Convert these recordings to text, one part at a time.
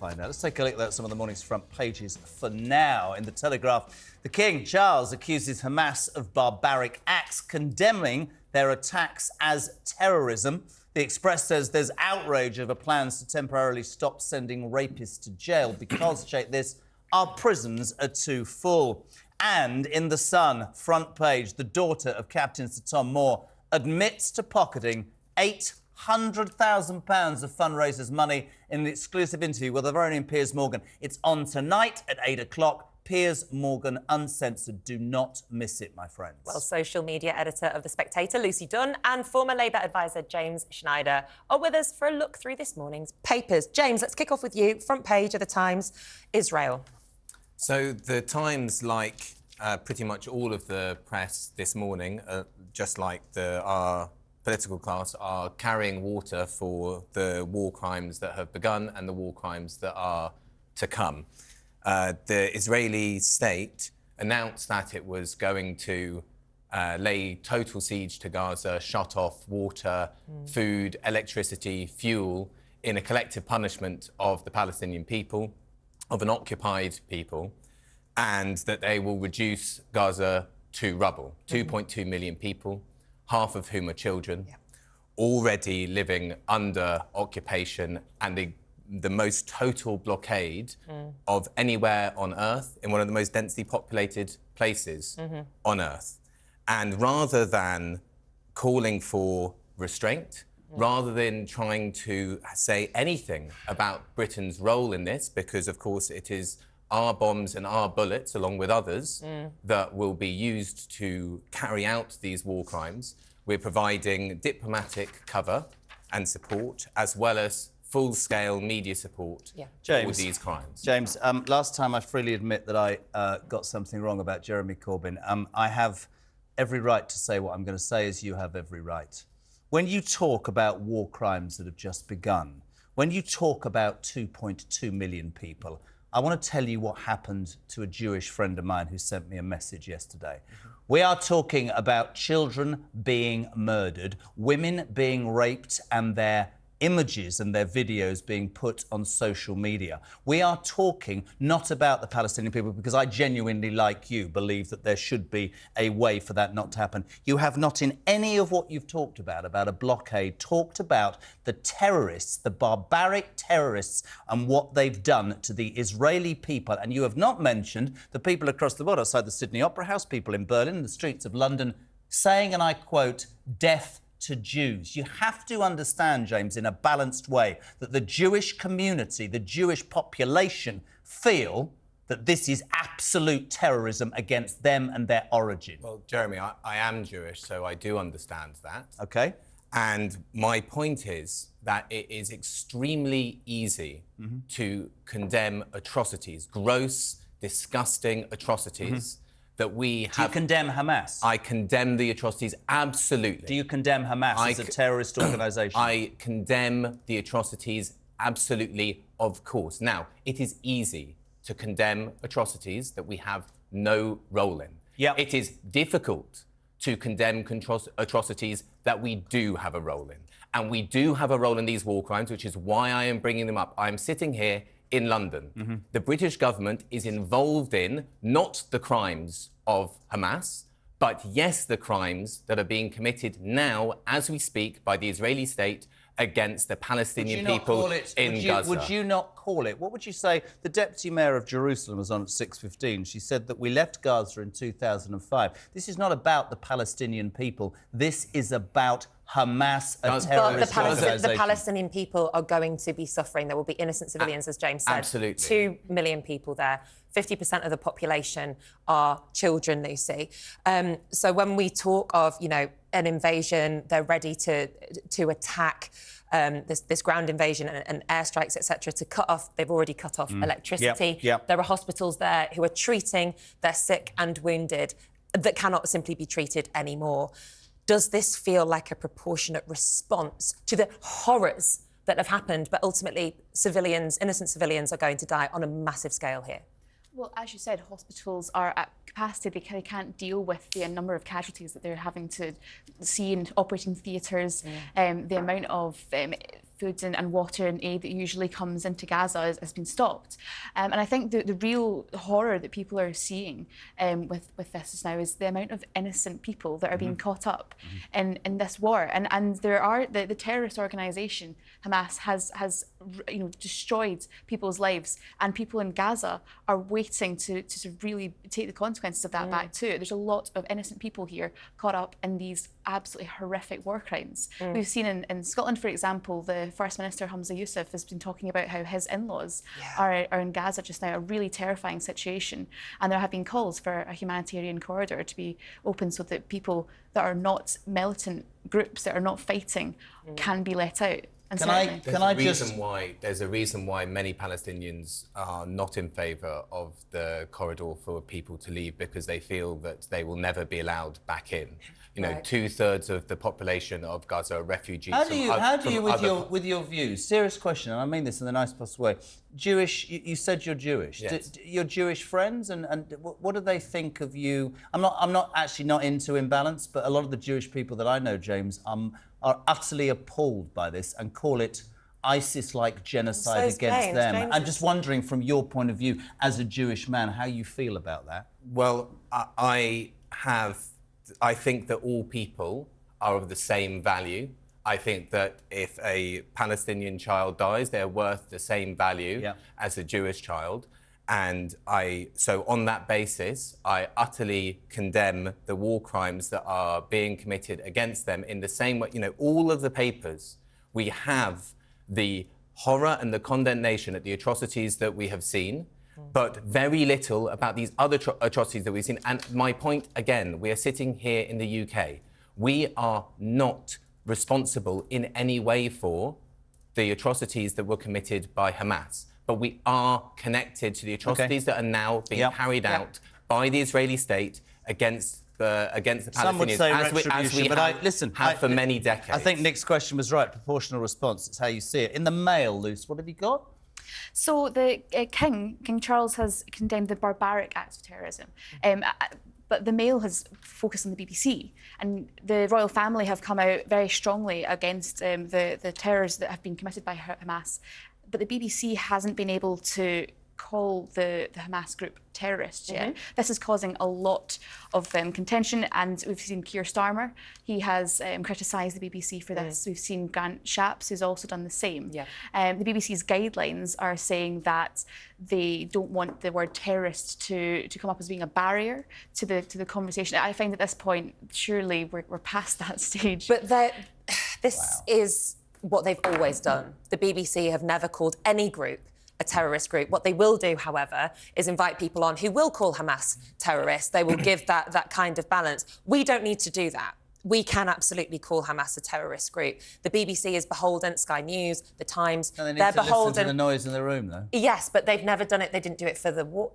find out. Let's take a look at some of the morning's front pages for now. In the Telegraph, the King, Charles, accuses Hamas of barbaric acts, condemning their attacks as terrorism. The Express says there's outrage over plans to temporarily stop sending rapists to jail because, check this, our prisons are too full. And in The Sun, front page, the daughter of Captain Sir Tom Moore admits to pocketing £800,000 of fundraisers money in an exclusive interview with our own Piers Morgan. It's on tonight at 8 o'clock. Piers Morgan Uncensored. Do not miss it, my friends. Well, social media editor of The Spectator, Lucy Dunn, and former Labour advisor James Schneider are with us for a look through this morning's papers. James, let's kick off with you. Front page of The Times, Israel. So The Times, like pretty much all of the press this morning, just like our political class, are carrying water for the war crimes that have begun and the war crimes that are to come. The Israeli state announced that it was going to lay total siege to Gaza, shut off water, food, electricity, fuel in a collective punishment of the Palestinian people, of an occupied people, and that they will reduce Gaza to rubble. 2.2 million people, half of whom are children, already living under occupation and the most total blockade of anywhere on Earth, in one of the most densely populated places on Earth. And rather than calling for restraint, rather than trying to say anything about Britain's role in this, because, of course, it is our bombs and our bullets, along with others, that will be used to carry out these war crimes, we're providing diplomatic cover and support, as well as full-scale media support for these crimes. James, last time I freely admit that I got something wrong about Jeremy Corbyn. I have every right to say what I'm going to say, as you have every right. When you talk about war crimes that have just begun, when you talk about 2.2 million people, I want to tell you what happened to a Jewish friend of mine who sent me a message yesterday. We are talking about children being murdered, women being raped, and their images and their videos being put on social media. We are talking not about the Palestinian people, because I genuinely, like you, believe that there should be a way for that not to happen. You have not, in any of what you've talked about a blockade, talked about the terrorists, the barbaric terrorists, and what they've done to the Israeli people. And you have not mentioned the people across the world, outside the Sydney Opera House, people in Berlin, in the streets of London, saying, and I quote, death to Jews. You have to understand, James, in a balanced way, that the Jewish community, the Jewish population, feel that this is absolute terrorism against them and their origin. Well, Jeremy, I am Jewish, so I do understand that. OK. And my point is that it is extremely easy to condemn atrocities, gross, disgusting atrocities, that we have... Do you condemn Hamas? I condemn the atrocities, absolutely. Do you condemn Hamas as a terrorist organisation? I condemn the atrocities, absolutely, of course. Now, it is easy to condemn atrocities that we have no role in. It is difficult to condemn atrocities that we do have a role in. And we do have a role in these war crimes, which is why I am bringing them up. I am sitting here in London. The British government is involved in not the crimes of Hamas, but yes, the crimes that are being committed now, as we speak, by the Israeli state against the Palestinian people in Gaza. Would you not call it? What would you say? The Deputy Mayor of Jerusalem was on at 6:15. She said that we left Gaza in 2005. This is not about the Palestinian people. This is about Hamas, a terrorist organisation. The Palestinian people are going to be suffering. There will be innocent civilians, as James said. Absolutely. 2 million people there. 50% of the population are children, Lucy. So when we talk of, you know, an invasion, they're ready to attack this ground invasion and airstrikes, etc., to cut off. They've already cut off electricity. There are hospitals there who are treating their sick and wounded that cannot simply be treated anymore. Does this feel like a proportionate response to the horrors that have happened, but ultimately civilians, innocent civilians, are going to die on a massive scale here? Well, as you said, hospitals are at capacity. They can't deal with the number of casualties that they're having to see in operating theatres, the amount of food and water and aid that usually comes into Gaza has been stopped. And I think the real horror that people are seeing with this just now is the amount of innocent people that are being caught up in this war. And there are the terrorist organisation Hamas has destroyed people's lives, and people in Gaza are waiting to really take the consequences of that back too. There's a lot of innocent people here caught up in these absolutely horrific war crimes. We've seen in Scotland, for example, the First Minister Hamza Yousaf has been talking about how his in-laws are in Gaza just now, a really terrifying situation, and there have been calls for a humanitarian corridor to be open so that people that are not militant groups, that are not fighting, can be let out. And there's a reason why many Palestinians are not in favour of the corridor for people to leave, because they feel that they will never be allowed back in. You know, 2/3 of the population of Gaza are refugees. How do you, with your views? Serious question, and I mean this in the nicest possible way. Jewish, you said you're Jewish. Yes. Your Jewish friends, and what do they think of you? I'm not actually not into imbalance, but a lot of the Jewish people that I know, James, are utterly appalled by this and call it ISIS-like genocide against them. James, I'm just wondering, from your point of view, as a Jewish man, how you feel about that. Well, I think that all people are of the same value. I think that if a Palestinian child dies, they're worth the same value as a Jewish child. And so on that basis, I utterly condemn the war crimes that are being committed against them in the same way. You know, all of the papers, we have the horror and the condemnation at the atrocities that we have seen, but very little about these other atrocities that we've seen. And my point, again, we are sitting here in the UK. We are not responsible in any way for the atrocities that were committed by Hamas, but we are connected to the atrocities that are now being carried out by the Israeli state against the Palestinians. Some would say retribution, have for many decades. I think Nick's question was right. Proportional response. It's how you see it. In the mail, Luce, what have you got? So the King Charles has condemned the barbaric acts of terrorism. But the Mail has focused on the BBC, and the royal family have come out very strongly against the terrors that have been committed by Hamas. But the BBC hasn't been able to call the Hamas group terrorists yet. This is causing a lot of contention, and we've seen Keir Starmer. He has criticised the BBC for this. We've seen Grant Shapps, who's also done the same. The BBC's guidelines are saying that they don't want the word terrorist to come up as being a barrier to the conversation. I find at this point, surely we're past that stage. But this is what they've always done. The BBC have never called any group a terrorist group. What they will do, however, is invite people on who will call Hamas terrorists. They will give that kind of balance. We don't need to do that. We can absolutely call Hamas a terrorist group. The BBC is beholden, Sky News, The Times. And they need they're to beholden listen to the noise in the room, though. Yes, but they've never done it. They didn't do it for the war,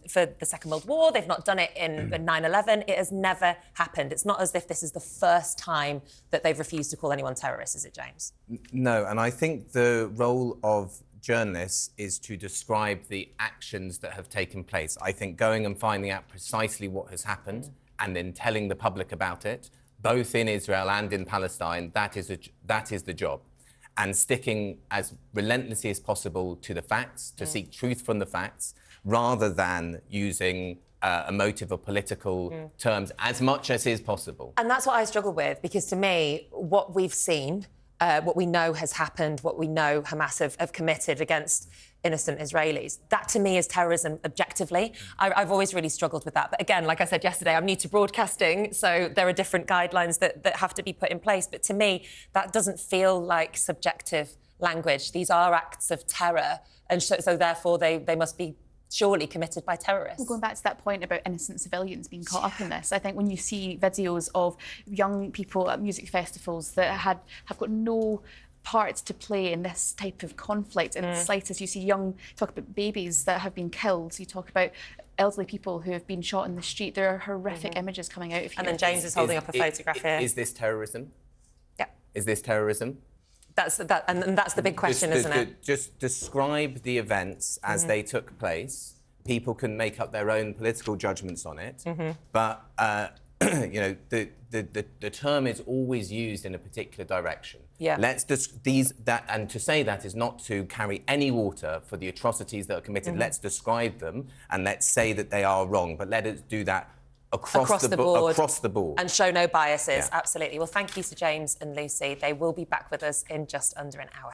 for the Second World War. They've not done it in 9/11. It has never happened. It's not as if this is the first time that they've refused to call anyone terrorist, is it, James? No, and I think the role of journalists is to describe the actions that have taken place. I think going and finding out precisely what has happened and then telling the public about it, both in Israel and in Palestine, that is the job. And sticking as relentlessly as possible to the facts, to seek truth from the facts, rather than using emotive or political terms as much as is possible. And that's what I struggle with, because to me, what we've seen, what we know has happened, what we know Hamas have committed against innocent Israelis, that to me is terrorism objectively. I've always really struggled with that. But again, like I said yesterday, I'm new to broadcasting, so there are different guidelines that have to be put in place. But to me, that doesn't feel like subjective language. These are acts of terror, and so therefore they must be surely committed by terrorists. Well, going back to that point about innocent civilians being caught up in this, I think when you see videos of young people at music festivals that have got no part to play in this type of conflict in the slightest, you see talk about babies that have been killed, you talk about elderly people who have been shot in the street. There are horrific images coming out of here. And then James is holding up a photograph here. Is this terrorism? Yeah. Is this terrorism? And that's the big question, isn't it? Just describe the events as they took place. People can make up their own political judgments on it, but you know, the term is always used in a particular direction. Yeah. And to say that is not to carry any water for the atrocities that are committed. Let's describe them and let's say that they are wrong, but let us do that across the board. And show no biases, Yeah. absolutely. Well, thank you to James and Lucy. They will be back with us in just under an hour.